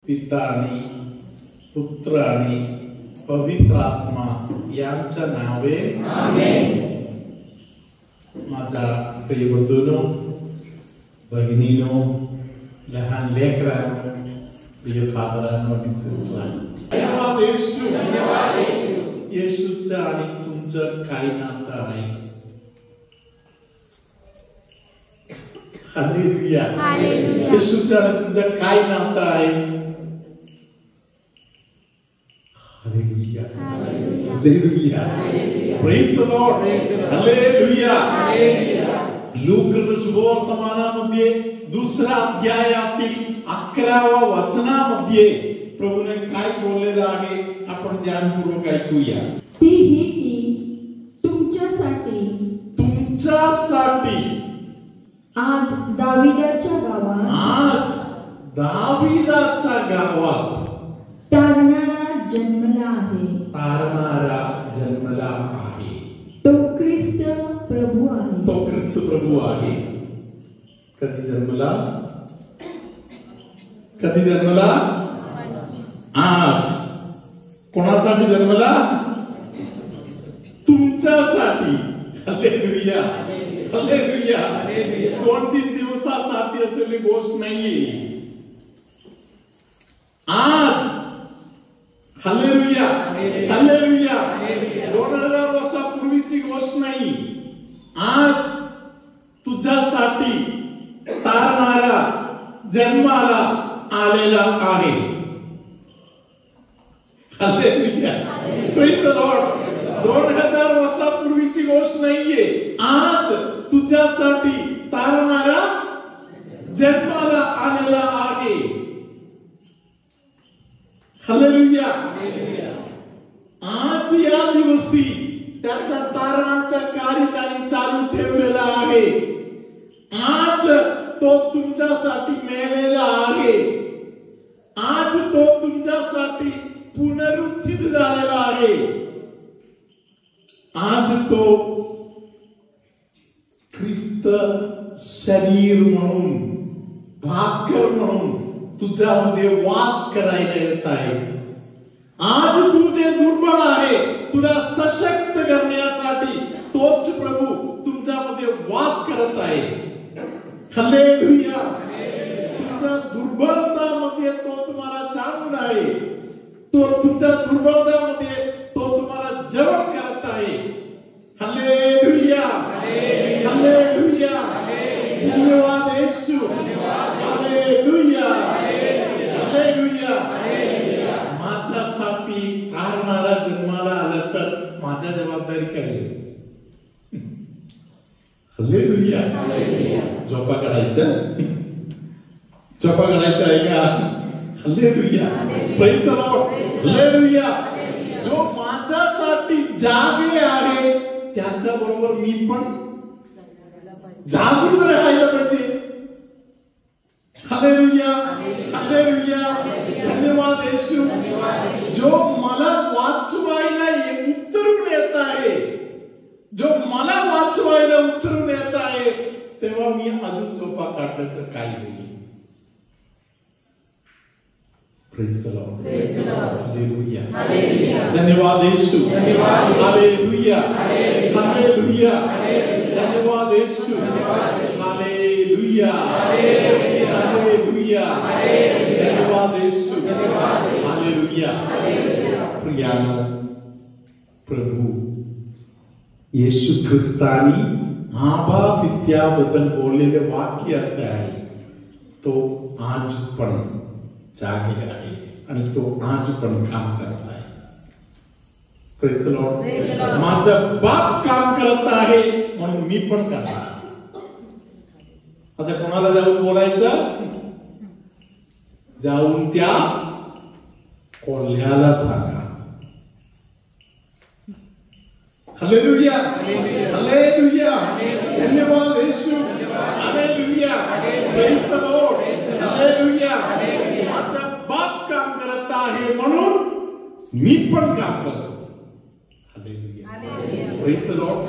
पिता आणि पुत्र आणि पवित्र आत्मा यांच्या नावे आमेन. माझा प्रिय बंधूंनो, भगिनीनो, लहान लेकरांनो, प्रिय फादरांनो आणि सिस्टरांनो, धन्यवाद येशू. धन्यवाद येशू. येशूचं आणि तुमचं काय नातं आहे? हालेलुया. हालेलुया. येशूचं आणि तुमचं काय नातं आहे? Hallelujah. Hallelujah. Hallelujah. Praise the Lord. Hallelujah. Hallelujah. लूका सुवर्तमानामध्ये दुसरा अध्यायातील 11व्या वचनामध्ये प्रभूने काय बोललेलं आहे आपण ध्यानपूर्वक ऐकूया. ती तुमच्यासाठी आज दाविदाच्या गावात तारणारा जन्मला आहे. तो ख्रिस्त प्रभू आहे. कधी जन्मला? आज. कोणासाठी जन्मला? तुमच्यासाठी. हालेलुया. हालेलुया. 2-3 दिवसासाठी असलेली गोष्ट नाहीये. आज. हालेलुया. हालेलुया. 2000 वर्षापूर्वीची गोष्ट नाही. आज तुझ्यासाठी तारणारा जन्माला आलेला आहे. हालेलुया. Praise the Lord. 2000 वर्षापूर्वीची गोष्ट नाहीये. आज तुझ्यासाठी तारणारा जन्माला आलेला आहे. हालेलुया. आज या दिवशी त्याच्या तारणाचा कार्य त्याने चालू ठेवलेला आहे. आज तो तुमच्यासाठी मेलेला आहे. आज तो तुमच्यासाठी पुनरुत्थित झालेला आहे. आज तो ख्रिस्त शरीर म्हणून, भाकर म्हणून तुझ्यामध्ये वास करायला येत आहे. आज तू जे दुर्बळ आहे तुला सशक्त करण्यासाठी तोच प्रभू तुमच्यामध्ये वास करत आहे. हालेलुया. तुमच्या दुर्बलतामध्ये तो तुम्हाला जाणून आहे. तो तुमच्या दुर्बलतामध्ये तो तुम्हाला जवळ करत आहे. हालेलुया. हालेलुया. धन्यवाद येशू. हालेलुया. हालेलुया. माझ्यासाठी तारणारा जन्माला आला तर माझ्या जबाबदारी काय आहे? हालेलुया. झोपा काढायचं आहे का? Hallelujah. Praise the Lord. Hallelujah. जो माझ्यासाठी जागे आहे त्याच्या बरोबर मी पण जागून राहायला पाहिजे. हालेलुया. हालेलुया. धन्यवाद येशू. जो मला वाचवायला उतरून येत आहे, जो मला वाचवायला उतरून येत आहे, तेव्हा मी अजून झोपा काढलं तर काय होईल? Praise the Lord. हालेलुया. धन्यवाद येशू. हालेलुया. हालेलुया. धन्यवाद येशू. हालेलुया. हालेलुया. धन्यवाद येशू. हालेलुया. प्रियानो, प्रभू येशू ख्रिस्तानी आबा पित्याबद्दल बोललेले वाक्य असे आहे, तो आज पण जागे आहे आणि तो आज पण काम करत आहे. Praise the Lord. माझा बाप काम करत आहे म्हणून मी पण करणार. असं कोणाला जाऊन बोलायचं? जाऊन त्या कोल्ह्याला सांगा. हालेलुया. हालेलुया. धन्यवाद Yeshu. Hallelujah. Praise the Lord. Hallelujah. माझा बाप काम करत आहे म्हणून मी पण काम करतो. हालेलुया. Praise the Lord.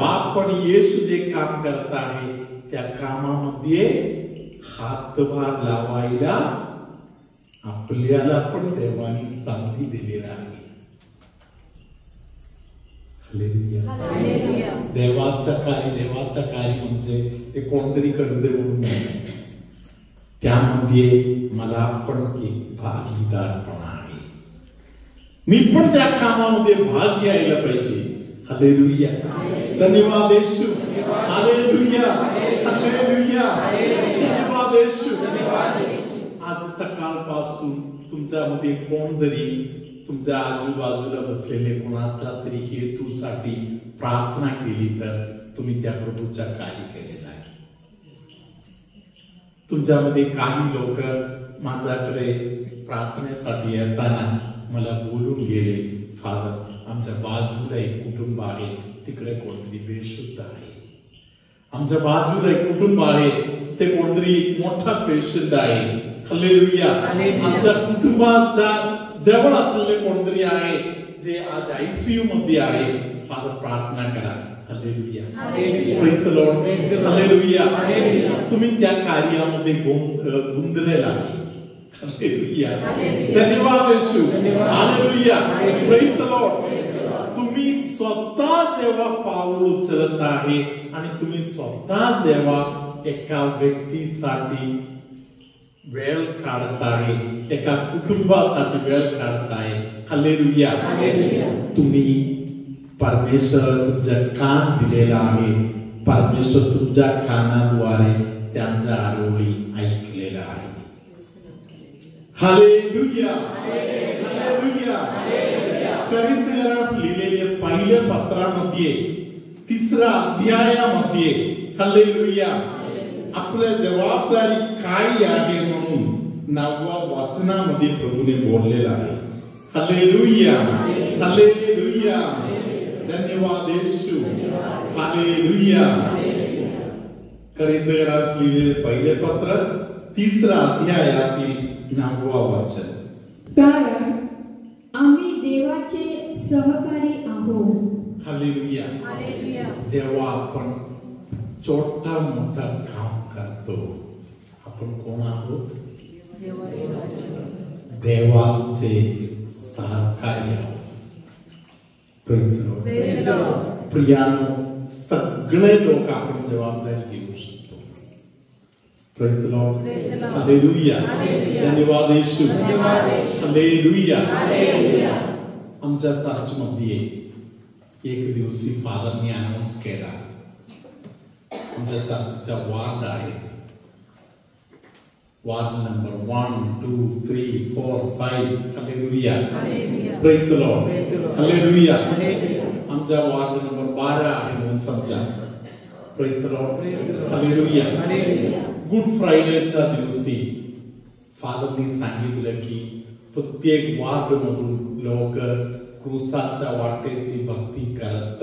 बाप पण येशू जे काम करत आहे त्या कामामध्ये हातभार लावायला आपल्याला पण देवाने संधी दिलेली आहे. हालेलुया. देवाचं कार्य म्हणजे ते कोणतरी करू दे म्हणून नाही. त्यामध्ये मला पण एक भागीदारपणा आहे. मी पण त्या कामामध्ये भाग घ्यायला पाहिजे. हालेलुया. धन्यवाद येशू. हालेलुया. हालेलुया. धन्यवाद येशू. आज सकाळपासून तुमच्यामध्ये कोणतरी तुमच्या आजूबाजूला बसलेले कोणाचा तरी हेतूसाठी प्रार्थना केली तर तुम्ही त्या प्रभूचा कार्य केलेला आहे. तुमच्यामध्ये काही लोक माझ्याकडे प्रार्थनेसाठी येताना मला बोलून गेले, फादर आमच्या बाजूला एक कुटुंब आहे, तिकडे कोणतरी बेशुद्ध आहे. आमच्या बाजूला एक कुटुंब आहे, ते कोणतरी मोठा पेशंट आहे. हालेलुया. आमच्या कुटुंबाच्या जवळ असलेले कोणतरी आहे जे आज आयसीयू मध्ये आहे. फादर प्रार्थना करा. Hallelujah. Praise the Lord. Hallelujah. तुम्ही त्या कार्यामध्ये गुंतलेला आहे. हालेलुया. धन्यवाद Yeshu. Hallelujah. Praise the Lord. तुम्ही स्वतः जेव्हा पाऊल उचलत आहे आणि तुम्ही स्वतः जेव्हा एका व्यक्तीसाठी वेळ काढत आहे, एका कुटुंबासाठी वेळ काढत आहे. हालेलुया. तुम्ही परमेश्वर तुमच्या कान दिलेला आहे. परमेश्वर तुमच्या कानाद्वारे त्यांच्या आरोळी ऐकलेला आहे. हालेलुया. हालेलुया. कोरिंथीयरास लिहिलेल्या पहिल्या पत्रामध्ये 3रा अध्यायामध्ये हालेलुया आपल्या जबाबदारी काय आहे म्हणून 9व्या वचनामध्ये प्रभूने बोललेला आहे. हालेलुया. हालेलुया. धन्यवाद येशू. हालेलुया. कोरिंथीयरास लिहिलेले पहिले पत्र 3रा अध्यायातील 9वा वचन. कारण आम्ही देवाचे सहकारी आहोत. हालेलुया. जेव्हा आपण छोटा मोठा काम करतो, आपण कोण आहोत? देवाचे सहकारी आहोत. Praise the Lord. प्रियानो, सगळे लोक आपण जबाबदारी घेऊ शकतो. Praise the Lord. हालेलुया. धन्यवाद येशू. हालेलुया. आमच्या चर्च मध्ये एक दिवशी फादरने अनाउन्स केला, आमच्या चर्चचा वार्ड आहे, ward number 1, 2, 3, 4, 5. Hallelujah. Praise the Lord. Hallelujah. आमचा वार्ड नंबर 12 आहे म्हणून समजा. Praise the Lord. Hallelujah. Good फ्रायडेच्या दिवशी फादरनी सांगितलं की प्रत्येक वार्ड मधून लोक क्रूसाच्या वाटेची भक्ती करत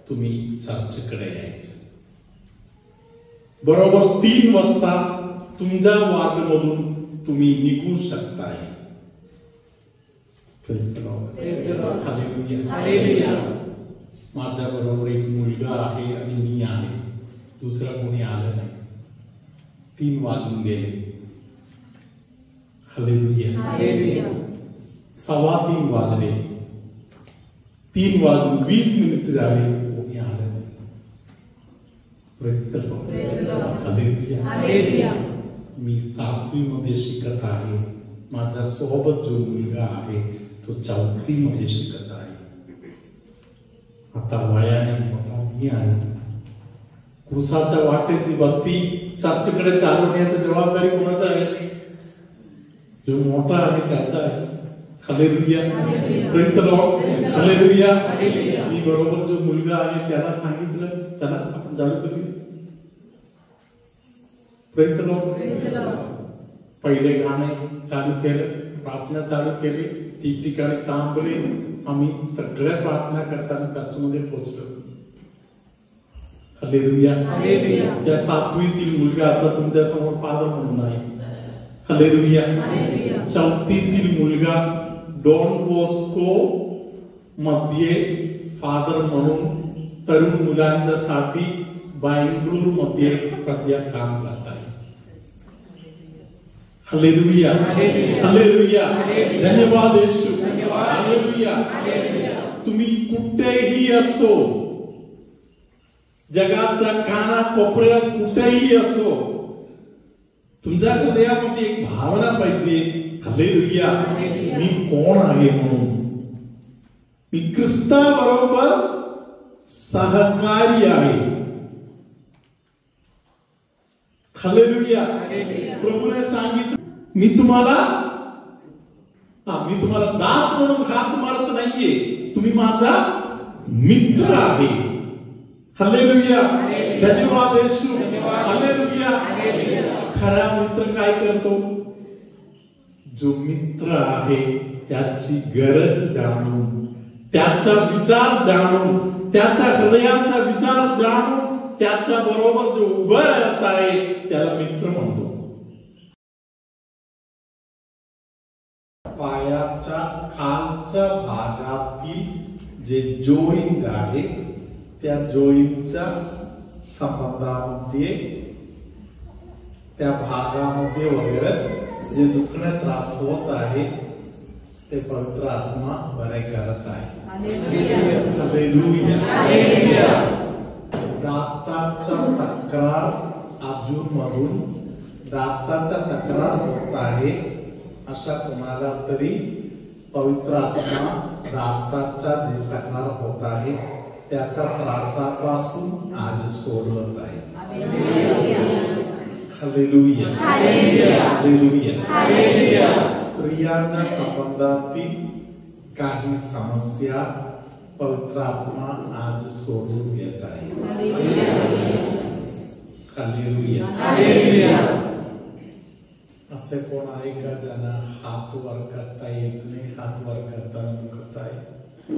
तुम्ही चर्चकडे यायचं. बरोबर 3 वाजता तुमच्या वार्ड मधून तुम्ही निघू शकताय. Praise the Lord. हालेलुया. माझ्या बरोबर एक मुलगा आहे आणि मी आहे, दुसरा कोणी आलं नाही. 3 वाजून गेले. हालेलुया. 2:15 वाजले. 3 वाजून 20 मिनिट झाले, कोणी आलं नाही. Praise the Lord. हालेलुया. मी 7वी मध्ये शिकत आहे. माझ्या सोबत जो मुलगा आहे तो 4थी मध्ये शिकत आहे. आता वयाने मोठा मी आहे. क्रूसाच्या वाटेची भक्ती चर्चकडे चालवण्याची जबाबदारी कोणाचा आहे? जो मोठा आहे त्याचा आहे. Hallelujah. Praise the Lord. Hallelujah. मी बरोबर जो मुलगा आहे त्याला सांगितलं, चला आपण चालू करूया. Praise the Lord. पहिले गाणे चालू केलं, प्रार्थना चालू केली, ठिकठिकाणी थांबले. आम्ही सगळ्या प्रार्थना करताना चर्चमध्ये पोहोचलो. हालेलुया. त्या 7वीतील मुलगा आता तुमच्या समोर फादर म्हणून आहे. हालेलुया. 4थीतील मुलगा डॉन बॉस्को मध्ये फादर म्हणून तरुण मुलांच्या साठी बंगळुरू मध्ये सध्या काम करत आहे. हालेलुया हालेलुया धन्यवाद येशू हालेलुया तुम्ही कुठेही असो जगाच्या कानाकोपऱ्यात कुठेही असो तुमच्या हृदयामध्ये एक भावना पाहिजे हालेलुया मी कोण आहे म्हणून मी ख्रिस्ताबरोबर सहकारी आहे हालेलुया प्रभूने सांगितलं मी तुम्हाला दास म्हणून हाक मारत नाहीये तुम्ही माझा मित्र आहे हालेलुया धन्यवाद येशू हालेलुया खरा मित्र काय करतो जो मित्र आहे त्याची गरज जाणून त्याचा विचार जाणून त्याचा हृदयाचा विचार जाणून त्याच्या बरोबर जो उभं राहत आहे त्याला मित्र म्हणतो पायाच्या खालच्या भागातील जे जॉइंट आहे त्या जॉइंटच्या संबंधामध्ये त्या भागामध्ये वगैरे जे दुखणे त्रास होत आहे ते पवित्र आत्मा बरे करत आहे हालेलुया दाताचा तक्रार अजूनमधून दाताचा तक्रार होत आहे अशा कोणाला तरी पवित्र आत्मा दाताचा जे तक्रार होत आहे त्याचा त्रासापासून आज सोडवत आहे हालेलुया हालेलुया स्त्रियांच्या संबंधातील काही समस्या पवित्र आत्मा आज सोडून घेत आहे हालेलुया असे कोण आहे का ज्यांना हात वर करता येत नाही हात वर करताना दुखत आहे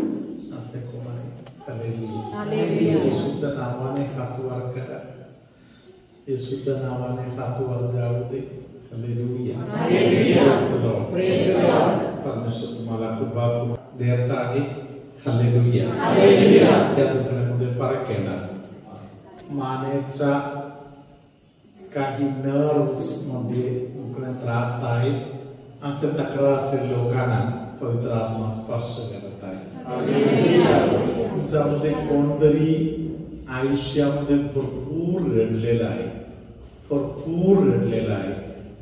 असे कोण आहे हालेलुया येशूच्या नावाने हात वर करा येशूच्या नावाने हात वर जाऊ दे हालेलुया परमेश्वर तुम्हाला कृपा देत आहे हालेलुया त्या दुखण्यामध्ये फरक येणार मानेचा काही नर्व्स मध्ये दुखणे त्रास आहे असे तक्रार असेल लोकांना पवित्र आत्मा स्पर्श करत आहे तुमच्यामध्ये कोणतरी आयुष्यामध्ये भरपूर रडलेला आहे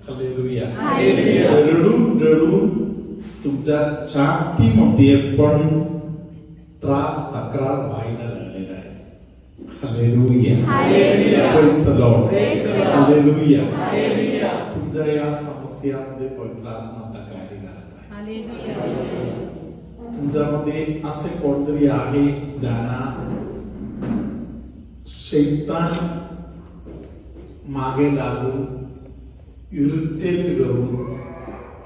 हालेलुया रडून रडून तुमच्या छातीमध्ये पण त्रास तक्रार व्हायला लागलेला आहे hallelujah praise the Lord hallelujah तुमच्या या समस्यांमध्ये पवित्र आत्मा तक्रारी करत आहे तुमच्यामध्ये असे कोणतरी आहे ज्यांना शैतान मागे लागून इरिटेट करून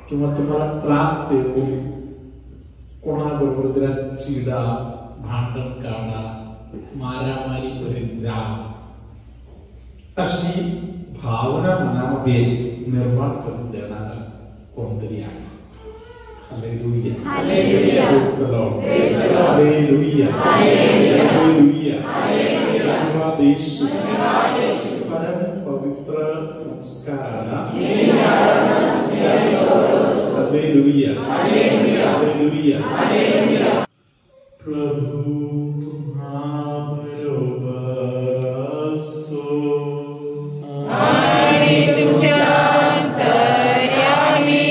किंवा तुम्हाला त्रास देऊन कोणाबरोबर त्याला चिडा भांडण काढा मारामारी पर्यंत जा अशी भावना मनामध्ये निर्माण करून देणारा कोणतरी आहे hallelujah praise the Lord hallelujah धन्यवाद येशू परम पवित्र संस्काराला हालेलुया प्रभु बरोबर असो आणि तुमच्या अंतर्यामी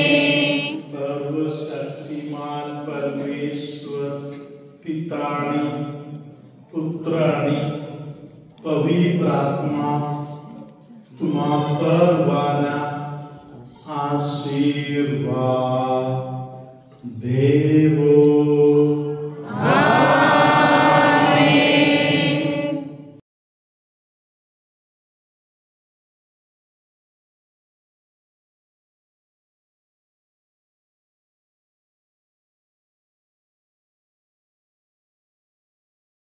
सर्वशक्तिमान परमेश्वर पितानी पुत्रानी पवित्र आत्मा तुम्हा सर्वांना आशीर्वाद देवो